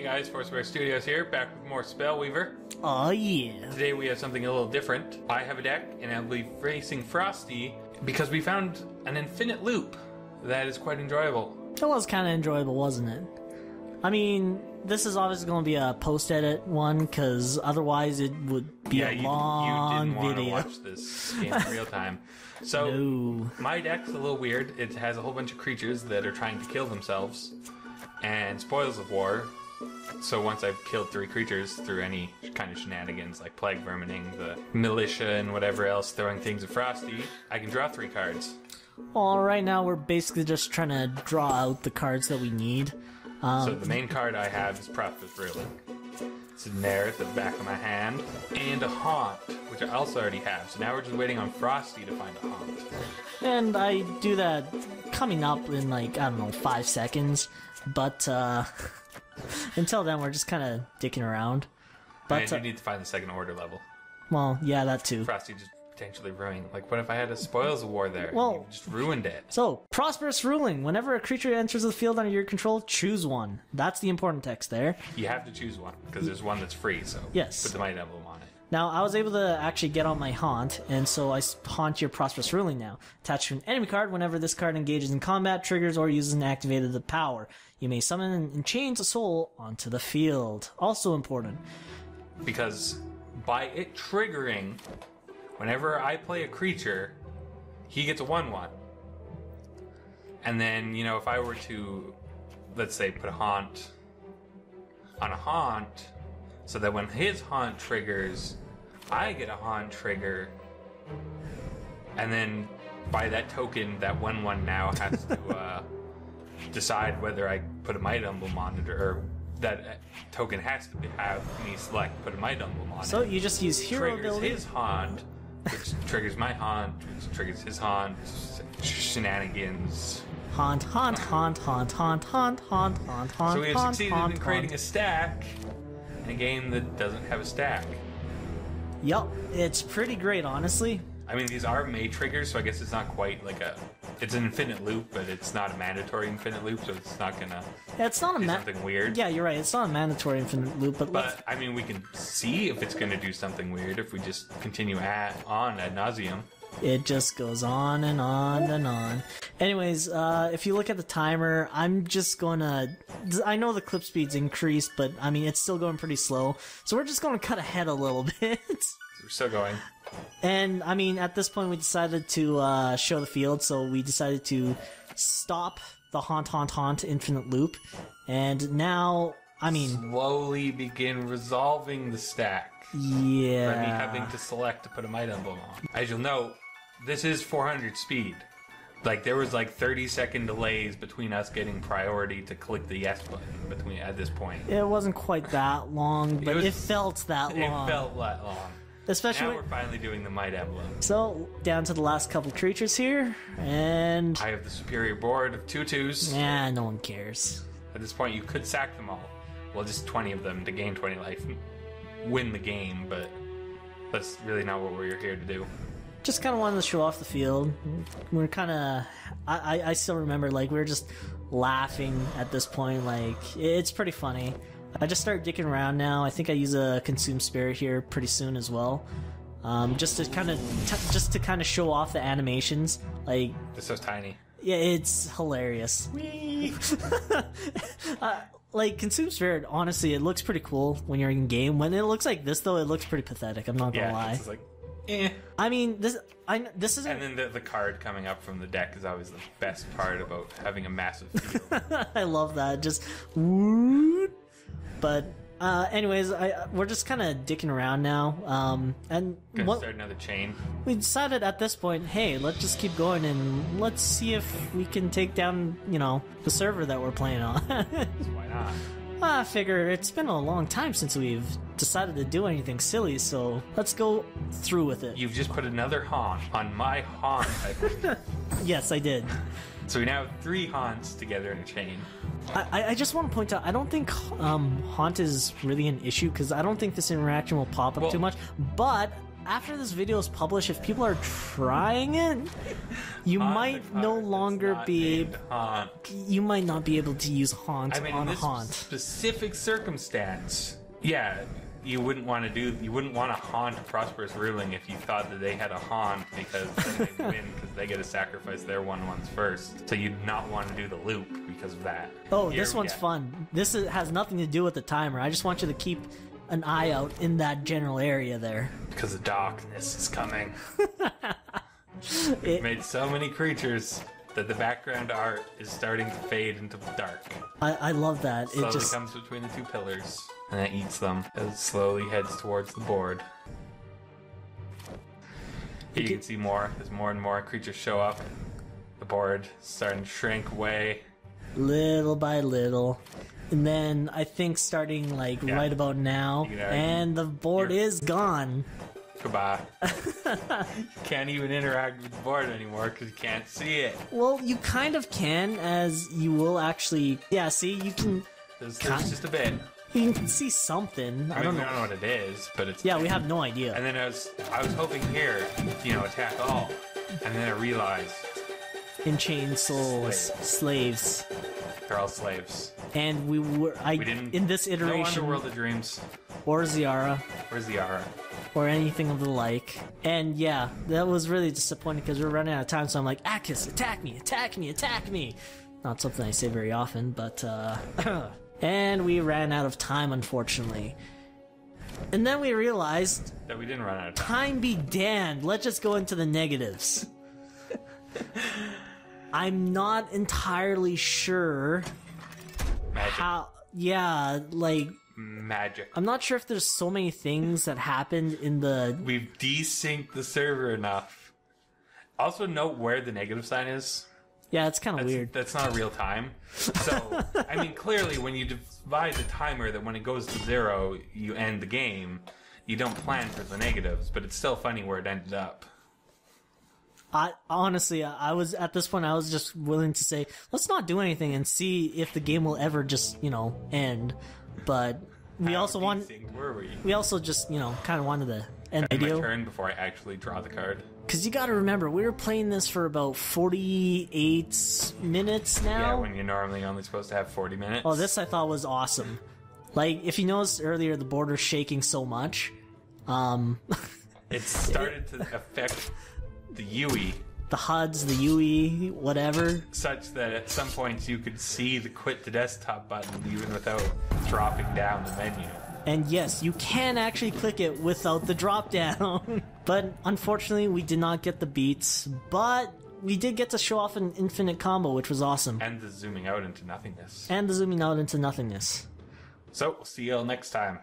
guys, Foursquare Studios here, back with more Spellweaver. Oh yeah. Today we have something a little different. I have a deck, and I'll be facing Frosty, because we found an infinite loop that is quite enjoyable. It was kind of enjoyable, wasn't it? I mean, this is obviously going to be a post-edit one, because otherwise it would be a long you didn't video. want to watch this game in real time. So, No. My deck's a little weird. It has a whole bunch of creatures that are trying to kill themselves, and Spoils of War. So once I've killed 3 creatures through any kind of shenanigans, like Plague Vermining, the Militia, and whatever else, throwing things at Frosty, I can draw 3 cards. Well, right now we're basically just trying to draw out the cards that we need. So the main card I have is Prosperous Ruling. It's in there at the back of my hand. And a Haunt, which I also already have. So now we're just waiting on Frosty to find a Haunt. And I do that coming up in like, I don't know, 5 seconds. But until then we're just kind of dicking around. But you need to find the second order level. Well, yeah, that too. Frosty just potentially ruining. Like, what if I had a Spoils of War there? Well, you just ruined it. So, Prosperous Ruling. Whenever a creature enters the field under your control, choose one. That's the important text there. You have to choose one, because there's one that's free, so yes. Put the Might Emblem on it. Now, I was able to actually get on my Haunt, and so I haunt your Prosperous Ruling now. Attached to an enemy card, whenever this card engages in combat, triggers, or uses an activated the power. You may summon and chains a soul onto the field. Also important. Because by it triggering, whenever I play a creature, he gets a 1/1. And then, you know, if I were to, let's say, put a Haunt on a Haunt, so that when his Haunt triggers, I get a Haunt trigger, and then by that token, that 1/1 now has to decide whether I put a Might Emblem on it, or that token has to have me select put a Might Emblem on it. So you just use hero triggers ability. his Haunt, which triggers my Haunt, which triggers his Haunt, shenanigans. Haunt, haunt, haunt, haunt, haunt, haunt, haunt, haunt, haunt. So we have haunt, succeeded haunt, in creating haunt. a stack in a game that doesn't have a stack. Yup, it's pretty great, honestly. I mean, these are May triggers, so I guess it's not quite like a... It's an infinite loop, but it's not a mandatory infinite loop, so it's not gonna It's not a do something weird. Yeah, you're right. It's not a mandatory infinite loop, But, I mean, we can see if it's gonna do something weird if we just continue on ad nauseum. it just goes on and on and on. Anyways, if you look at the timer, I'm just gonna... I know the clip speed's increased, but, I mean, it's still going pretty slow. So we're just gonna cut ahead a little bit. We're still going. And, I mean, at this point we decided to show the field, so we decided to stop the Haunt infinite loop. And now, I mean... Slowly begin resolving the stack. Yeah... By me having to select to put a Might Emblem on. As you'll note, this is 400 speed. Like, there was like 30-second delays between us getting priority to click the yes button at this point. It wasn't quite that long, but it felt that long. It felt that long. Especially now we're finally doing the Might Emblem. So, down to the last couple creatures here, and... I have the superior board of 2/2s. Nah, no one cares. At this point, you could sack them all. Well, just 20 of them to gain 20 life. Win the game, but that's really not what we're here to do. Just kind of wanted to show off the field. We're kind of... I still remember, like, we were just laughing at this point. Like, it's pretty funny. I just started dicking around now. I think I use a Consume Spirit here pretty soon as well. Just to kind of show off the animations. Like, They're so tiny. yeah, it's hilarious. Whee! Like, Consume Spirit, honestly, it looks pretty cool when you're in game. When it looks like this, though, it looks pretty pathetic. I'm not gonna lie. It's like, eh. I mean, this isn't... And then the card coming up from the deck is always the best part about having a massive field. I love that. Just... whoop. But, anyways, we're just kind of dicking around now. And Gonna start another chain. we decided at this point, hey, let's just keep going and let's see if we can take down, you know, the server that we're playing on. So why not? I figure it's been a long time since we've decided to do anything silly, so let's go through with it. You've just put another Haunt on my Haunt, I think. Yes, I did. So we now have 3 Haunts together in a chain. I just want to point out, I don't think Haunt is really an issue, because I don't think this interaction will pop up too much, but after this video is published, if people are trying it, you might no longer be. You might not be able to use Haunt on in this Haunt. specific circumstance, yeah, you wouldn't want to Haunt Prosperous Ruling if you thought that they had a Haunt, because then they win because they get to sacrifice their 1/1s first. So you'd not want to do the loop because of that. Oh, this one's fun. This has nothing to do with the timer. I just want you to keep an eye out in that general area there. Because the darkness is coming. It made so many creatures that the background art is starting to fade into dark. I love that. Slowly comes between the two pillars, and it eats them as it slowly heads towards the board. Here you can see more. As more and more creatures show up, the board is starting to shrink away. Little by little. And then I think starting like right about now, and the board is gone. Goodbye. Can't even interact with the board anymore because you can't see it. Well, you kind of can, as you will actually. Yeah, see, you can. There's just a bit. You can see something. I don't know. We don't know what it is, but it's. Yeah, we have no idea. And then I was hoping here, attack all, and then I realized. Enchained souls, slaves. They're all slaves. And we didn't. In this iteration. No Underworld of Dreams. Or Ziara. Or anything of the like. And yeah, that was really disappointing because we were running out of time, so I'm like, Atkst, attack me, attack me, attack me! Not something I say very often, but and we ran out of time, unfortunately. And then we realized that we didn't run out of time be damned, let's just go into the negatives. I'm not entirely sure how. Yeah, like magic. I'm not sure if there's so many things that happened in the. We've desynced the server enough. Also, note where the negative sign is. Yeah, it's kind of weird. That's not real time. So, I mean, clearly, when you divide the timer, that when it goes to 0, you end the game. You don't plan for the negatives, but it's still funny where it ended up. Honestly, I was at this point. I was just willing to say, let's not do anything and see if the game will ever just, end. But we also we also just, kind of wanted to end the video. My turn before I actually draw the card. Because you got to remember, we were playing this for about 48 minutes now. Yeah, when you're normally only supposed to have 40 minutes. Oh, this I thought was awesome. Like, if you noticed earlier, the border's shaking so much. It started to affect the UI. The HUDs, the UI, whatever. Such that at some points you could see the quit to desktop button even without dropping down the menu. And yes, you can actually click it without the drop down. But unfortunately, we did not get the beats. But we did get to show off an infinite combo, which was awesome. And the zooming out into nothingness. So, we'll see you all next time.